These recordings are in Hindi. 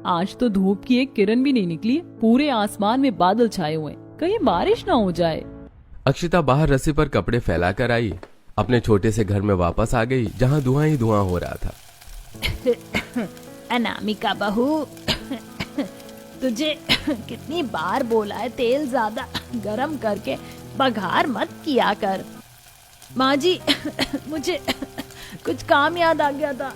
आज तो धूप की एक किरण भी नहीं निकली, पूरे आसमान में बादल छाए हुए, कहीं बारिश ना हो जाए। अक्षिता बाहर रस्सी पर कपड़े फैलाकर आई, अपने छोटे से घर में वापस आ गई जहाँ धुआं ही धुआं हो रहा था। अनामिका बहू, तुझे कितनी बार बोला है तेल ज्यादा गरम करके बघार मत किया कर। माँ जी, मुझे कुछ काम याद आ गया था।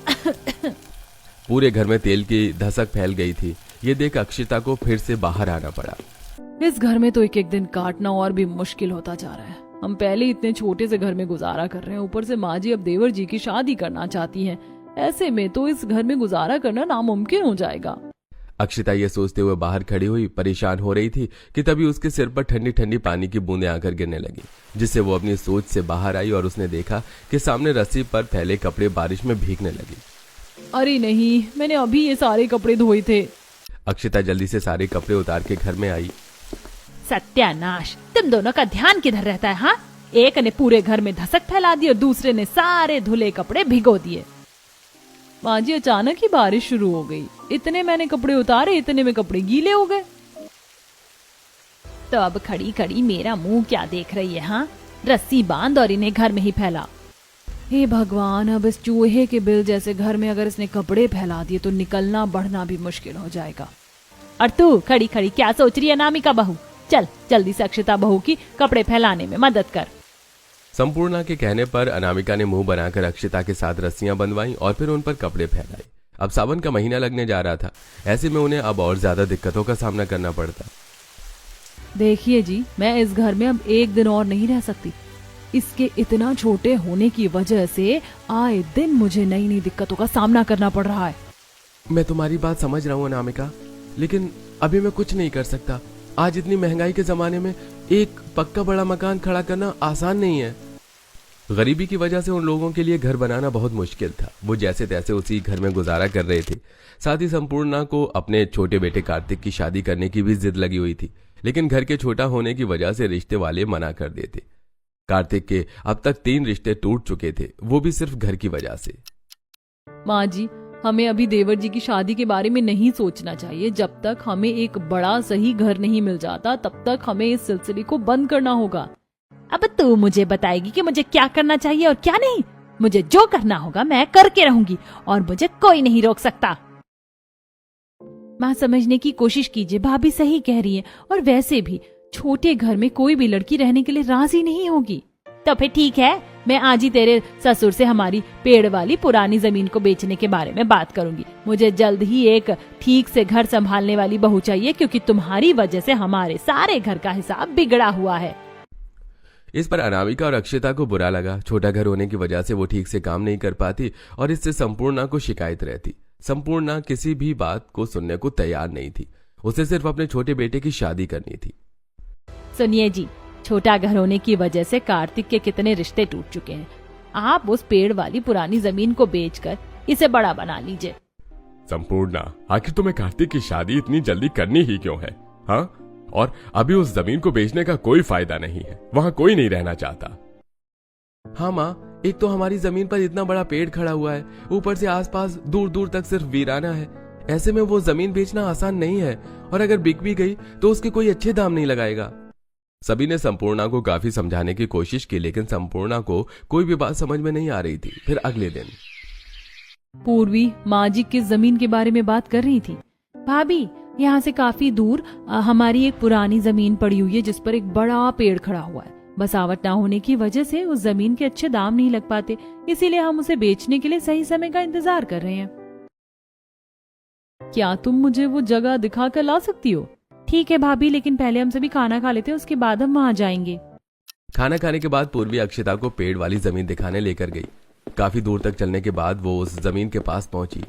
पूरे घर में तेल की धसक फैल गई थी। ये देख अक्षिता को फिर से बाहर आना पड़ा। इस घर में तो एक एक दिन काटना और भी मुश्किल होता जा रहा है। हम पहले इतने छोटे से घर में गुजारा कर रहे हैं, ऊपर से माँ जी अब देवर जी की शादी करना चाहती हैं। ऐसे में तो इस घर में गुजारा करना नामुमकिन हो जाएगा। अक्षिता ये सोचते हुए बाहर खड़ी हुई परेशान हो रही थी कि तभी उसके सिर पर ठंडी ठंडी पानी की बूंदें आकर गिरने लगी, जिससे वो अपनी सोच से बाहर आई और उसने देखा कि सामने रस्सी पर फैले कपड़े बारिश में भीगने लगे। अरे नहीं, मैंने अभी ये सारे कपड़े धोए थे। अक्षिता जल्दी से सारे कपड़े उतार के घर में आई। सत्यानाश, तुम दोनों का ध्यान किधर रहता है? हाँ, एक ने पूरे घर में धसक फैला दी और दूसरे ने सारे धुले कपड़े भिगो दिए। माँ जी, अचानक ही बारिश शुरू हो गई, इतने मैंने कपड़े उतारे, इतने में कपड़े गीले हो गए। तो अब खड़ी खड़ी मेरा मुंह क्या देख रही है? हाँ, रस्सी बांध और इन्हें घर में ही फैला। हे भगवान, अब इस चूहे के बिल जैसे घर में अगर इसने कपड़े फैला दिए तो निकलना बढ़ना भी मुश्किल हो जाएगा। और तू खड़ी खड़ी क्या सोच रही है अनामिका बहू? चल जल्दी से अक्षिता बहू की कपड़े फैलाने में मदद कर। संपूर्णा के कहने पर अनामिका ने मुंह बनाकर अक्षिता के साथ रस्सियां बंधवाई और फिर उन पर कपड़े फैलाए। अब सावन का महीना लगने जा रहा था, ऐसे में उन्हें अब और ज्यादा दिक्कतों का सामना करना पड़ता। देखिए जी, मैं इस घर में अब एक दिन और नहीं रह सकती। इसके इतना छोटे होने की वजह से आए दिन मुझे नई नई दिक्कतों का सामना करना पड़ रहा है। मैं तुम्हारी बात समझ रहा हूँ अनामिका, लेकिन अभी मैं कुछ नहीं कर सकता। आज इतनी महंगाई के जमाने में एक पक्का बड़ा मकान खड़ा करना आसान नहीं है। गरीबी की वजह से उन लोगों के लिए घर बनाना बहुत मुश्किल था। वो जैसे तैसे उसी घर में गुजारा कर रहे थे। साथ ही संपूर्णा को अपने छोटे बेटे कार्तिक की शादी करने की भी जिद लगी हुई थी, लेकिन घर के छोटा होने की वजह से रिश्ते वाले मना कर देते। कार्तिक के अब तक 3 रिश्ते टूट चुके थे, वो भी सिर्फ घर की वजह से। माँ जी, हमें अभी देवर जी की शादी के बारे में नहीं सोचना चाहिए। जब तक हमें एक बड़ा सही घर नहीं मिल जाता, तब तक हमें इस सिलसिले को बंद करना होगा। अब तू मुझे बताएगी कि मुझे क्या करना चाहिए और क्या नहीं? मुझे जो करना होगा मैं करके रहूंगी और मुझे कोई नहीं रोक सकता। माँ, समझने की कोशिश कीजिए, भाभी सही कह रही है। और वैसे भी छोटे घर में कोई भी लड़की रहने के लिए राजी नहीं होगी। तो फिर ठीक है, मैं आज ही तेरे ससुर से हमारी पेड़ वाली पुरानी जमीन को बेचने के बारे में बात करूंगी। मुझे जल्द ही एक ठीक से घर संभालने वाली बहू चाहिए, क्योंकि तुम्हारी वजह से हमारे सारे घर का हिसाब बिगड़ा हुआ है। इस पर अनामिका और अक्षिता को बुरा लगा। छोटा घर होने की वजह से वो ठीक से काम नहीं कर पाती और इससे संपूर्णा को शिकायत रहती। संपूर्णा किसी भी बात को सुनने को तैयार नहीं थी। उसे सिर्फ अपने छोटे बेटे की शादी करनी थी। सुनिए जी, छोटा घर होने की वजह से कार्तिक के कितने रिश्ते टूट चुके हैं। आप उस पेड़ वाली पुरानी जमीन को बेचकर इसे बड़ा बना लीजिए। संपूर्णा, आखिर तुम्हें कार्तिक की शादी इतनी जल्दी करनी ही क्यों है? हाँ, और अभी उस जमीन को बेचने का कोई फायदा नहीं है, वहां कोई नहीं रहना चाहता। हाँ माँ, एक तो हमारी जमीन पर इतना बड़ा पेड़ खड़ा हुआ है, ऊपर से आसपास दूर दूर तक सिर्फ वीराना है। ऐसे में वो जमीन बेचना आसान नहीं है, और अगर बिक भी गई तो उसके कोई अच्छे दाम नहीं लगाएगा। सभी ने संपूर्णा को काफी समझाने की कोशिश की, लेकिन संपूर्णा को कोई भी बात समझ में नहीं आ रही थी। फिर अगले दिन पूर्वी माँ जी किस जमीन के बारे में बात कर रही थी? भाभी, यहाँ से काफी दूर हमारी एक पुरानी जमीन पड़ी हुई है, जिस पर एक बड़ा पेड़ खड़ा हुआ है। बसावट ना होने की वजह से उस जमीन के अच्छे दाम नहीं लग पाते, इसीलिए हम उसे बेचने के लिए सही समय का इंतजार कर रहे हैं। क्या तुम मुझे वो जगह दिखा कर ला सकती हो? ठीक है भाभी, लेकिन पहले हम सभी खाना खा लेते हैं, उसके बाद हम वहाँ जाएंगे। खाना खाने के बाद पूर्वी अक्षिता को पेड़ वाली जमीन दिखाने लेकर गई। काफी दूर तक चलने के बाद वो उस जमीन के पास पहुंची।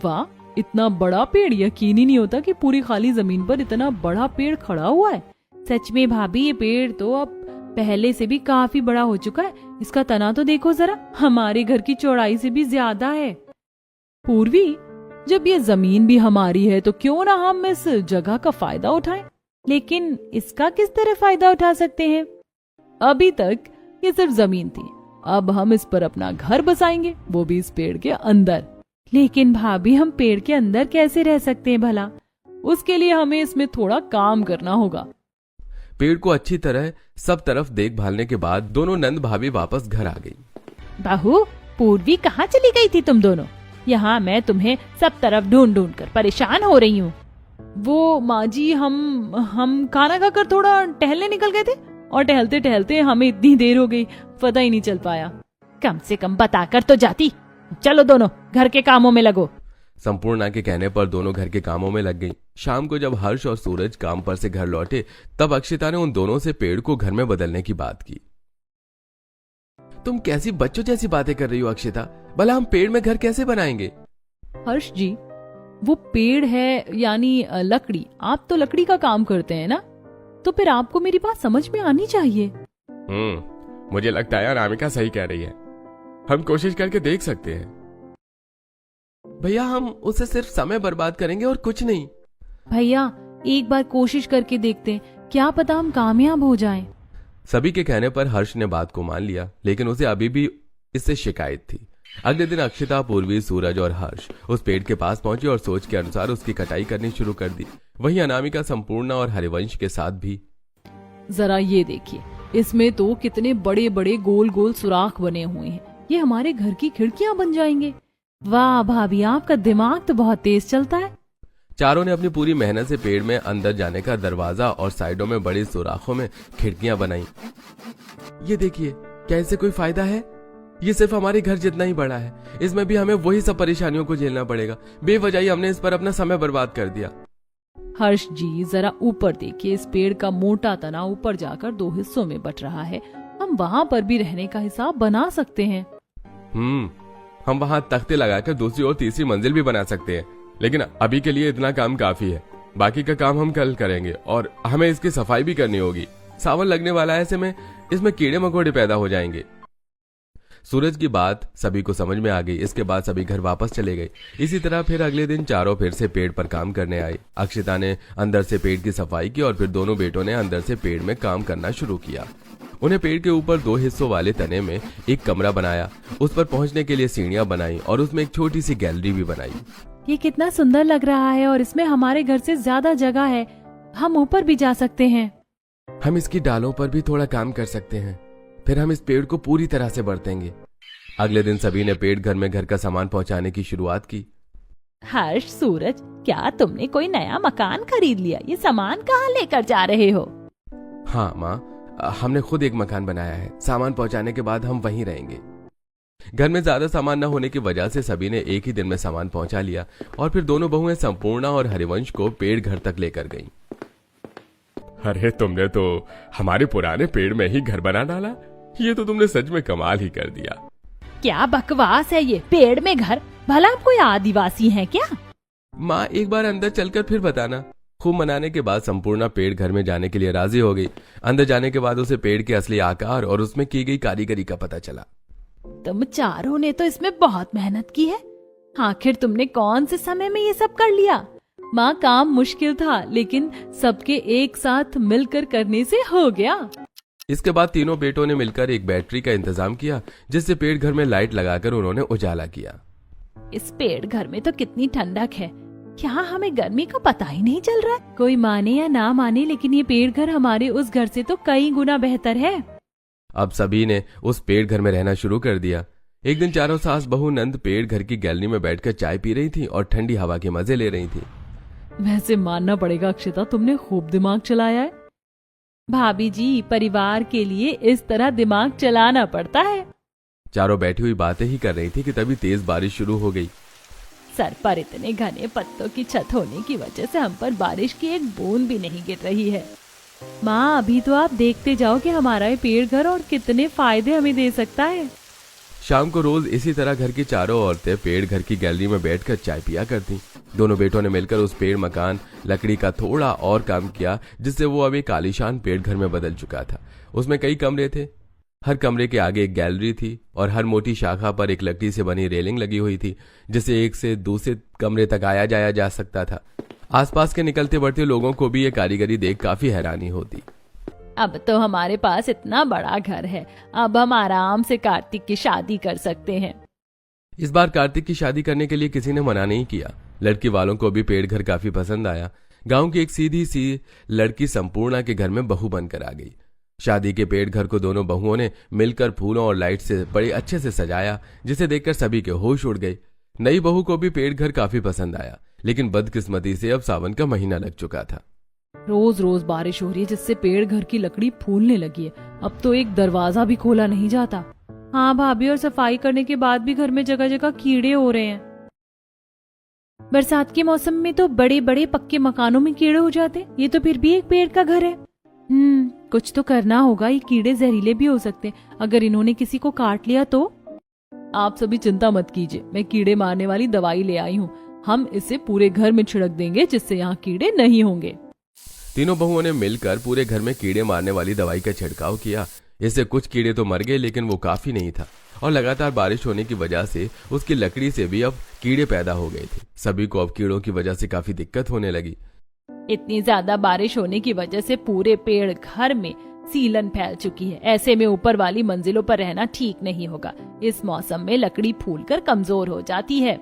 वाह, इतना बड़ा पेड़! यकीन ही नहीं होता कि पूरी खाली जमीन पर इतना बड़ा पेड़ खड़ा हुआ है। सच में भाभी, ये पेड़ तो अब पहले से भी काफी बड़ा हो चुका है। इसका तना तो देखो जरा, हमारे घर की चौड़ाई से भी ज्यादा है। पूर्वी, जब ये जमीन भी हमारी है तो क्यों ना हम इस जगह का फायदा उठाएं? लेकिन इसका किस तरह फायदा उठा सकते हैं? अभी तक ये सिर्फ जमीन थी, अब हम इस पर अपना घर बसाएंगे, वो भी इस पेड़ के अंदर। लेकिन भाभी हम पेड़ के अंदर कैसे रह सकते हैं भला? उसके लिए हमें इसमें थोड़ा काम करना होगा। पेड़ को अच्छी तरह सब तरफ देखभालने के बाद दोनों नंद भाभी वापस घर आ गई। बहू, पूर्वी कहाँ चली गई थी तुम दोनों? यहाँ मैं तुम्हें सब तरफ ढूंढ ढूंढ कर परेशान हो रही हूँ। वो माँ जी, हम खाना खाकर थोड़ा टहलने निकल गए थे और टहलते टहलते हमें इतनी देर हो गई, पता ही नहीं चल पाया। कम से कम बताकर तो जाती। चलो दोनों घर के कामों में लगो। संपूर्णा के कहने पर दोनों घर के कामों में लग गईं। शाम को जब हर्ष और सूरज काम पर से घर लौटे तब अक्षिता ने उन दोनों से पेड़ को घर में बदलने की बात की। तुम कैसी बच्चों जैसी बातें कर रही हो अक्षिता? भला हम पेड़ में घर कैसे बनाएंगे? हर्ष जी, वो पेड़ है यानी लकड़ी, आप तो लकड़ी का काम करते हैं ना, तो फिर आपको मेरी बात समझ में आनी चाहिए। मुझे लगता है अनामिका सही कह रही है, हम कोशिश करके देख सकते हैं। भैया, हम उससे सिर्फ समय बर्बाद करेंगे और कुछ नहीं। भैया, एक बार कोशिश करके देखते हैं, क्या पता हम कामयाब हो जाएं। सभी के कहने पर हर्ष ने बात को मान लिया, लेकिन उसे अभी भी इससे शिकायत थी। अगले दिन अक्षिता, पूर्वी, सूरज और हर्ष उस पेड़ के पास पहुंचे और सोच के अनुसार उसकी कटाई करनी शुरू कर दी। वहीं अनामिका, संपूर्णा और हरिवंश के साथ भी। जरा ये देखिए, इसमें तो कितने बड़े बड़े गोल गोल सुराख बने हुए हैं, ये हमारे घर की खिड़कियां बन जाएंगे। वाह भाभी, आपका दिमाग तो बहुत तेज चलता है। चारों ने अपनी पूरी मेहनत से पेड़ में अंदर जाने का दरवाजा और साइडों में बड़ी सुराखों में खिड़कियां बनाई। ये देखिए, क्या इससे कोई फायदा है? ये सिर्फ हमारे घर जितना ही बड़ा है, इसमें भी हमें वही सब परेशानियों को झेलना पड़ेगा। बेवजह ही हमने इस पर अपना समय बर्बाद कर दिया। हर्ष जी, जरा ऊपर देखिए, इस पेड़ का मोटा तना ऊपर जाकर 2 हिस्सों में बट रहा है। हम वहाँ पर भी रहने का हिसाब बना सकते हैं। हम वहाँ तख्ते लगाकर दूसरी और तीसरी मंजिल भी बना सकते हैं, लेकिन अभी के लिए इतना काम काफी है। बाकी का काम हम कल करेंगे और हमें इसकी सफाई भी करनी होगी। सावन लगने वाला है, ऐसे में इसमें कीड़े मकोड़े पैदा हो जाएंगे। सूरज की बात सभी को समझ में आ गई। इसके बाद सभी घर वापस चले गए। इसी तरह फिर अगले दिन चारों फिर से पेड़ पर काम करने आए। अक्षिता ने अंदर से पेड़ की सफाई की और फिर दोनों बेटों ने अंदर से पेड़ में काम करना शुरू किया। उन्हें पेड़ के ऊपर 2 हिस्सों वाले तने में एक कमरा बनाया, उस पर पहुंचने के लिए सीढ़ियां बनाई और उसमें एक छोटी सी गैलरी भी बनाई। ये कितना सुंदर लग रहा है और इसमें हमारे घर से ज्यादा जगह है, हम ऊपर भी जा सकते हैं। हम इसकी डालों पर भी थोड़ा काम कर सकते हैं, फिर हम इस पेड़ को पूरी तरह से बढ़तेंगे। अगले दिन सभी ने पेड़ घर में घर का सामान पहुंचाने की शुरुआत की। हर्ष, सूरज, क्या तुमने कोई नया मकान खरीद लिया? ये सामान कहाँ लेकर जा रहे हो? हाँ माँ, हमने खुद एक मकान बनाया है। सामान पहुंचाने के बाद हम वहीं रहेंगे। घर में ज्यादा सामान न होने की वजह से सभी ने एक ही दिन में सामान पहुंचा लिया और फिर दोनों बहुएं संपूर्णा और हरिवंश को पेड़ घर तक लेकर गईं। अरे, तुमने तो हमारे पुराने पेड़ में ही घर बना डाला। ये तो तुमने सच में कमाल ही कर दिया। क्या बकवास है ये, पेड़ में घर? भला आप कोई आदिवासी हैं क्या? माँ, एक बार अंदर चलकर फिर बताना। खूब मनाने के बाद संपूर्णा पेड़ घर में जाने के लिए राजी हो गई। अंदर जाने के बाद उसे पेड़ के असली आकार और उसमें की गई कारीगरी का पता चला। तुम चारों ने तो इसमें बहुत मेहनत की है। आखिर तुमने कौन से समय में ये सब कर लिया? माँ, काम मुश्किल था, लेकिन सबके एक साथ मिलकर करने से हो गया। इसके बाद तीनों बेटों ने मिलकर एक बैटरी का इंतजाम किया, जिससे पेड़ घर में लाइट लगाकर उन्होंने उजाला किया। इस पेड़ घर में तो कितनी ठंडक है, क्या हमें गर्मी का पता ही नहीं चल रहा है? कोई माने या ना माने, लेकिन ये पेड़ घर हमारे उस घर से तो कई गुना बेहतर है। अब सभी ने उस पेड़ घर में रहना शुरू कर दिया। एक दिन चारों सास बहू नंद पेड़ घर की गैलरी में बैठकर चाय पी रही थी और ठंडी हवा के मजे ले रही थी। वैसे मानना पड़ेगा अक्षिता, तुमने खूब दिमाग चलाया है। भाभी जी, परिवार के लिए इस तरह दिमाग चलाना पड़ता है। चारों बैठी हुई बातें ही कर रही थी कि तभी तेज बारिश शुरू हो गई। सर पर इतने घने पत्तों की छत होने की वजह से हम पर बारिश की एक बूंद भी नहीं गिर रही है। माँ, अभी तो आप देखते जाओ कि हमारा ये पेड़ घर और कितने फायदे हमें दे सकता है। शाम को रोज इसी तरह घर की चारों औरतें पेड़ घर की गैलरी में बैठकर चाय पिया करती। दोनों बेटों ने मिलकर उस पेड़ मकान लकड़ी का थोड़ा और काम किया, जिससे वो अब एक आलीशान पेड़ घर में बदल चुका था। उसमें कई कमरे थे। हर कमरे के आगे एक गैलरी थी और हर मोटी शाखा पर एक लकड़ी से बनी रेलिंग लगी हुई थी, जिससे एक से दूसरे कमरे तक आया जाया जा सकता था। आसपास के निकलते बढ़ते लोगों को भी ये कारीगरी देख काफी हैरानी होती। अब तो हमारे पास इतना बड़ा घर है, अब हम आराम से कार्तिक की शादी कर सकते हैं। इस बार कार्तिक की शादी करने के लिए किसी ने मना नहीं किया। लड़की वालों को भी पेड़ घर काफी पसंद आया। गांव की एक सीधी सी लड़की संपूर्णा के घर में बहू बनकर आ गई। शादी के पेड़ घर को दोनों बहुओं ने मिलकर फूलों और लाइट से बड़े अच्छे से सजाया, जिसे देखकर सभी के होश उड़ गए। नई बहू को भी पेड़ घर काफी पसंद आया, लेकिन बदकिस्मती से अब सावन का महीना लग चुका था। रोज रोज बारिश हो रही है, जिससे पेड़ घर की लकड़ी फूलने लगी है। अब तो एक दरवाजा भी खोला नहीं जाता। हाँ भाभी, और सफाई करने के बाद भी घर में जगह जगह कीड़े हो रहे हैं। बरसात के मौसम में तो बड़े बड़े पक्के मकानों में कीड़े हो जाते। ये तो फिर भी एक पेड़ का घर है। कुछ तो करना होगा। ये कीड़े जहरीले भी हो सकते। अगर इन्होंने किसी को काट लिया तो? आप सभी चिंता मत कीजिए, मैं कीड़े मारने वाली दवाई ले आई हूँ। हम इसे पूरे घर में छिड़क देंगे, जिससे यहाँ कीड़े नहीं होंगे। तीनों बहुओं ने मिलकर पूरे घर में कीड़े मारने वाली दवाई का छिड़काव किया। इससे कुछ कीड़े तो मर गए, लेकिन वो काफी नहीं था, और लगातार बारिश होने की वजह से उसकी लकड़ी से भी अब कीड़े पैदा हो गए थे। सभी को अब कीड़ों की वजह से काफी दिक्कत होने लगी। इतनी ज्यादा बारिश होने की वजह से पूरे पेड़ घर में सीलन फैल चुकी है। ऐसे में ऊपर वाली मंजिलों पर रहना ठीक नहीं होगा। इस मौसम में लकड़ी फूलकर कमजोर हो जाती है।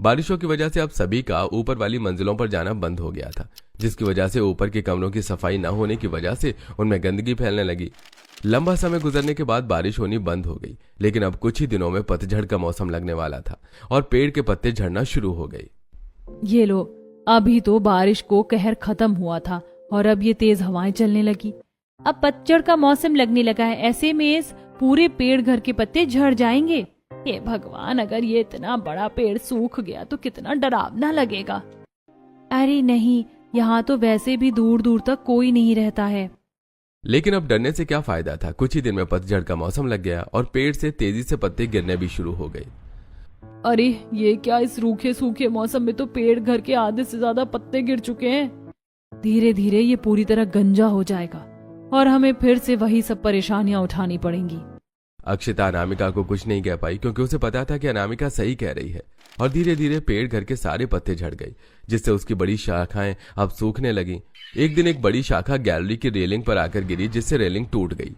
बारिशों की वजह से अब सभी का ऊपर वाली मंजिलों पर जाना बंद हो गया था, जिसकी वजह से ऊपर के कमरों की सफाई न होने की वजह से उनमें गंदगी फैलने लगी। लंबा समय गुजरने के बाद बारिश होनी बंद हो गई, लेकिन अब कुछ ही दिनों में पतझड़ का मौसम लगने वाला था और पेड़ के पत्ते झड़ना शुरू हो गए। ये लो, अभी तो बारिश को कहर खत्म हुआ था और अब ये तेज हवाएं चलने लगी। अब पतझड़ का मौसम लगने लगा है। ऐसे में इस पूरे पेड़ घर के पत्ते झड़ जाएंगे। हे भगवान, अगर ये इतना बड़ा पेड़ सूख गया तो कितना डरावना लगेगा। अरे नहीं, यहाँ तो वैसे भी दूर दूर तक कोई नहीं रहता है। लेकिन अब डरने से क्या फायदा था। कुछ ही दिन में पतझड़ का मौसम लग गया और पेड़ से तेजी से पत्ते गिरने भी शुरू हो गए। अरे ये क्या, इस रूखे सूखे मौसम में तो पेड़ घर के आधे से ज्यादा पत्ते गिर चुके हैं। धीरे धीरे ये पूरी तरह गंजा हो जाएगा और हमें फिर से वही सब परेशानियां उठानी पड़ेंगी। अक्षिता अनामिका को कुछ नहीं कह पाई, क्योंकि उसे पता था कि अनामिका सही कह रही है। और धीरे धीरे पेड़ घर के सारे पत्ते झड़ गए, जिससे उसकी बड़ी शाखाएं अब सूखने लगी। एक दिन एक बड़ी शाखा गैलरी की रेलिंग पर आकर गिरी, जिससे रेलिंग टूट गई।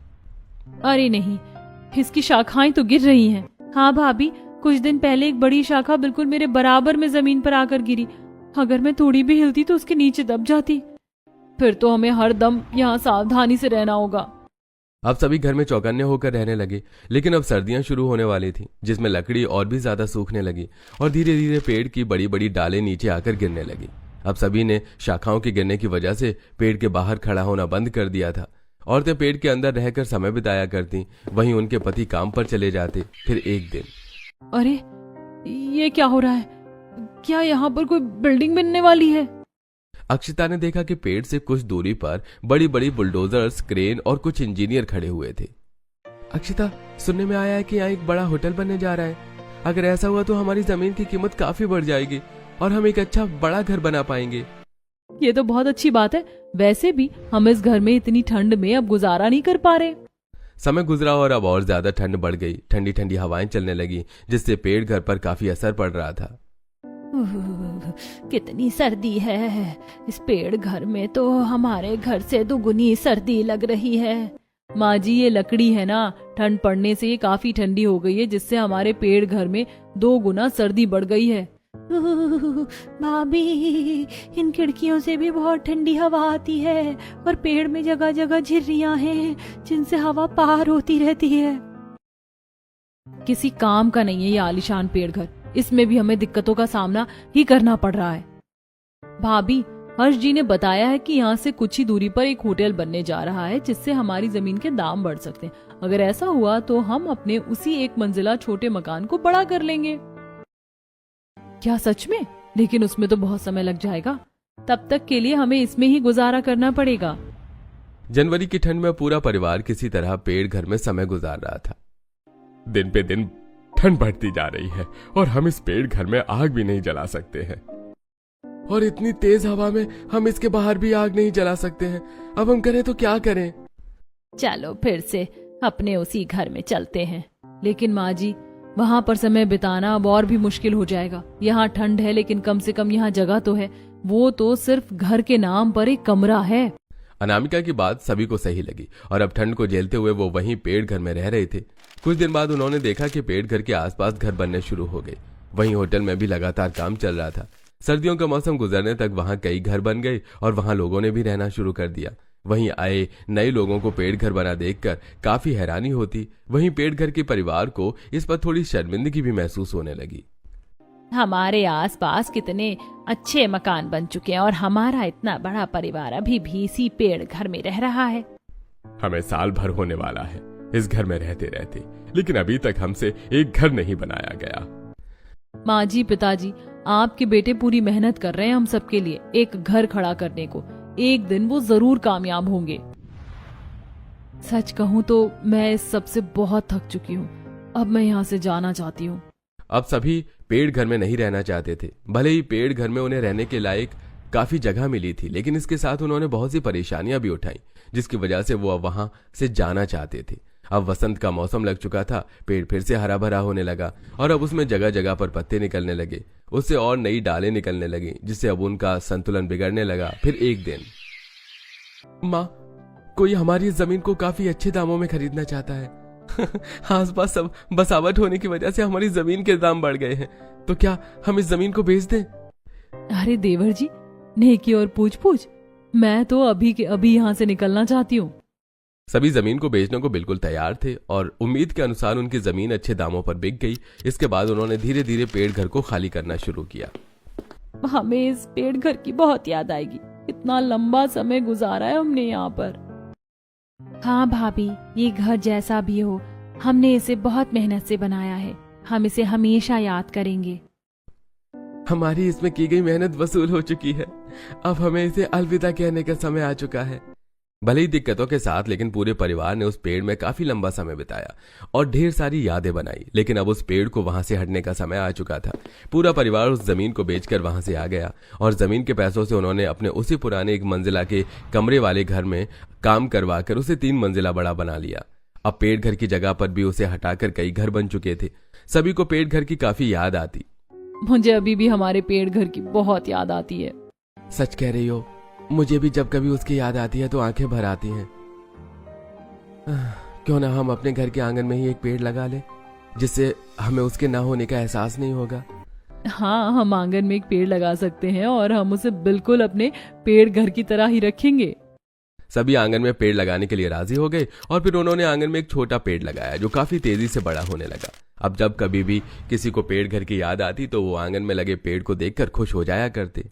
अरे नहीं, इसकी शाखाएं तो गिर रही हैं। हाँ भाभी, कुछ दिन पहले एक बड़ी शाखा बिल्कुल मेरे बराबर में जमीन पर आकर गिरी। अगर मैं थोड़ी भी हिलती तो उसके नीचे दब जाती। फिर तो हमें हर दम यहाँ सावधानी से रहना होगा। अब सभी घर में चौकन्ने होकर रहने लगे, लेकिन अब सर्दियां शुरू होने वाली थी, जिसमें लकड़ी और भी ज्यादा सूखने लगी और धीरे धीरे पेड़ की बड़ी बड़ी डालें नीचे आकर गिरने लगी। अब सभी ने शाखाओं के गिरने की वजह से पेड़ के बाहर खड़ा होना बंद कर दिया था। औरतें पेड़ के अंदर रहकर समय बिताया करती, वहीं उनके पति काम पर चले जाते। फिर एक दिन, अरे ये क्या हो रहा है? क्या यहाँ पर कोई बिल्डिंग बनने वाली है? अक्षिता ने देखा कि पेड़ से कुछ दूरी पर बड़ी बड़ी बुलडोजर्स, क्रेन और कुछ इंजीनियर खड़े हुए थे। अक्षिता, सुनने में आया है कि यहाँ एक बड़ा होटल बनने जा रहा है। अगर ऐसा हुआ तो हमारी जमीन की कीमत काफी बढ़ जाएगी और हम एक अच्छा बड़ा घर बना पाएंगे। ये तो बहुत अच्छी बात है। वैसे भी हम इस घर में इतनी ठंड में अब गुजारा नहीं कर पा रहे। समय गुजरा और अब और ज्यादा ठंड बढ़ गई। ठंडी ठंडी हवाएं चलने लगी, जिससे पेड़ घर पर काफी असर पड़ रहा था। कितनी सर्दी है। इस पेड़ घर में तो हमारे घर से दुगुनी सर्दी लग रही है। माँ जी, ये लकड़ी है ना, ठंड पड़ने से ये काफी ठंडी हो गई है, जिससे हमारे पेड़ घर में 2 गुना सर्दी बढ़ गई है। भाभी, इन खिड़कियों से भी बहुत ठंडी हवा आती है और पेड़ में जगह जगह झिर्रियां हैं, जिनसे हवा पार होती रहती है। किसी काम का नहीं है ये आलीशान पेड़ घर। इसमें भी हमें दिक्कतों का सामना ही करना पड़ रहा है। भाभी, हर्ष जी ने बताया है कि यहाँ से कुछ ही दूरी पर एक होटल बनने जा रहा है, जिससे हमारी जमीन के दाम बढ़ सकते हैं। अगर ऐसा हुआ तो हम अपने उसी 1 मंजिला छोटे मकान को बड़ा कर लेंगे। क्या सच में? लेकिन उसमें तो बहुत समय लग जाएगा। तब तक के लिए हमें इसमें ही गुजारा करना पड़ेगा। जनवरी की ठंड में पूरा परिवार किसी तरह पेड़ घर में समय गुजार रहा था। दिन पे दिन ठंड बढ़ती जा रही है और हम इस पेड़ घर में आग भी नहीं जला सकते हैं, और इतनी तेज हवा में हम इसके बाहर भी आग नहीं जला सकते हैं। अब हम करें तो क्या करें? चलो फिर से अपने उसी घर में चलते हैं। लेकिन माँ जी, वहाँ पर समय बिताना अब और भी मुश्किल हो जाएगा। यहाँ ठंड है, लेकिन कम से कम यहाँ जगह तो है। वो तो सिर्फ घर के नाम पर एक कमरा है। अनामिका की बात सभी को सही लगी और अब ठंड को झेलते हुए वो वहीं पेड़ घर में रह रहे थे। कुछ दिन बाद उन्होंने देखा कि पेड़ घर के आसपास घर बनने शुरू हो गए। वहीं होटल में भी लगातार काम चल रहा था। सर्दियों का मौसम गुजरने तक वहां कई घर बन गए और वहां लोगों ने भी रहना शुरू कर दिया। वहीं आए नए लोगों को पेड़ घर बना देखकर काफी हैरानी होती। वहीं पेड़ घर के परिवार को इस पर थोड़ी शर्मिंदगी भी महसूस होने लगी। हमारे आसपास कितने अच्छे मकान बन चुके हैं और हमारा इतना बड़ा परिवार अभी भी इसी पेड़ घर में रह रहा है। हमें साल भर होने वाला है इस घर में रहते रहते, लेकिन अभी तक हमसे एक घर नहीं बनाया गया। माँ जी, पिताजी, आपके बेटे पूरी मेहनत कर रहे हैं हम सबके लिए एक घर खड़ा करने को। एक दिन वो जरूर कामयाब होंगे। सच कहूँ तो मैं इस सब से बहुत थक चुकी हूँ। अब मैं यहाँ से जाना चाहती हूँ। अब सभी पेड़ घर में नहीं रहना चाहते थे। भले ही पेड़ घर में उन्हें रहने के लायक काफी जगह मिली थी, लेकिन इसके साथ उन्होंने बहुत सी परेशानियां भी उठाई, जिसकी वजह से वो अब वहां से जाना चाहते थे। अब वसंत का मौसम लग चुका था। पेड़ फिर से हरा भरा होने लगा और अब उसमें जगह जगह पर पत्ते निकलने लगे। उससे और नई डालें निकलने लगी, जिससे अब उनका संतुलन बिगड़ने लगा। फिर एक दिन, माँ, कोई हमारी इस जमीन को काफी अच्छे दामों में खरीदना चाहता है। आसपास सब बसावट होने की वजह से हमारी जमीन के दाम बढ़ गए हैं, तो क्या हम इस जमीन को बेच दें? अरे देवर जी, नेकी और पूछ पूछ, मैं तो अभी के अभी यहाँ से निकलना चाहती हूँ। सभी जमीन को बेचने को बिल्कुल तैयार थे और उम्मीद के अनुसार उनकी जमीन अच्छे दामों पर बिक गई। इसके बाद उन्होंने धीरे धीरे पेड़ घर को खाली करना शुरू किया। हमें इस पेड़ घर की बहुत याद आएगी। इतना लंबा समय गुजारा है हमने यहाँ पर। हाँ भाभी, ये घर जैसा भी हो, हमने इसे बहुत मेहनत से बनाया है। हम इसे हमेशा याद करेंगे। हमारी इसमें की गई मेहनत वसूल हो चुकी है। अब हमें इसे अलविदा कहने का समय आ चुका है। भले ही दिक्कतों के साथ, लेकिन पूरे परिवार ने उस पेड़ में काफी लंबा समय बिताया और ढेर सारी यादें बनाई। लेकिन अब उस पेड़ को वहां से हटने का समय आ चुका था। पूरा परिवार उस जमीन को बेचकर वहां से आ गया और जमीन के पैसों से उन्होंने अपने उसी पुराने 1 मंजिला के कमरे वाले घर में काम करवाकर उसे 3 मंजिला बड़ा बना लिया। अब पेड़ घर की जगह पर भी उसे हटाकर कई घर बन चुके थे। सभी को पेड़ घर की काफी याद आती। मुझे अभी भी हमारे पेड़ घर की बहुत याद आती है। सच कह रही हो, मुझे भी जब कभी उसकी याद आती है तो आंखें भर आती हैं। क्यों ना हम अपने घर के आंगन में ही एक पेड़ लगा लें, जिससे हमें उसके ना होने का एहसास नहीं होगा। हाँ, हम आंगन में एक पेड़ लगा सकते हैं और हम उसे बिल्कुल अपने पेड़ घर की तरह ही रखेंगे। सभी आंगन में पेड़ लगाने के लिए राजी हो गए और फिर उन्होंने आंगन में एक छोटा पेड़ लगाया जो काफी तेजी से बड़ा होने लगा। अब जब कभी भी किसी को पेड़ घर की याद आती तो वो आंगन में लगे पेड़ को देखकर खुश हो जाया करते।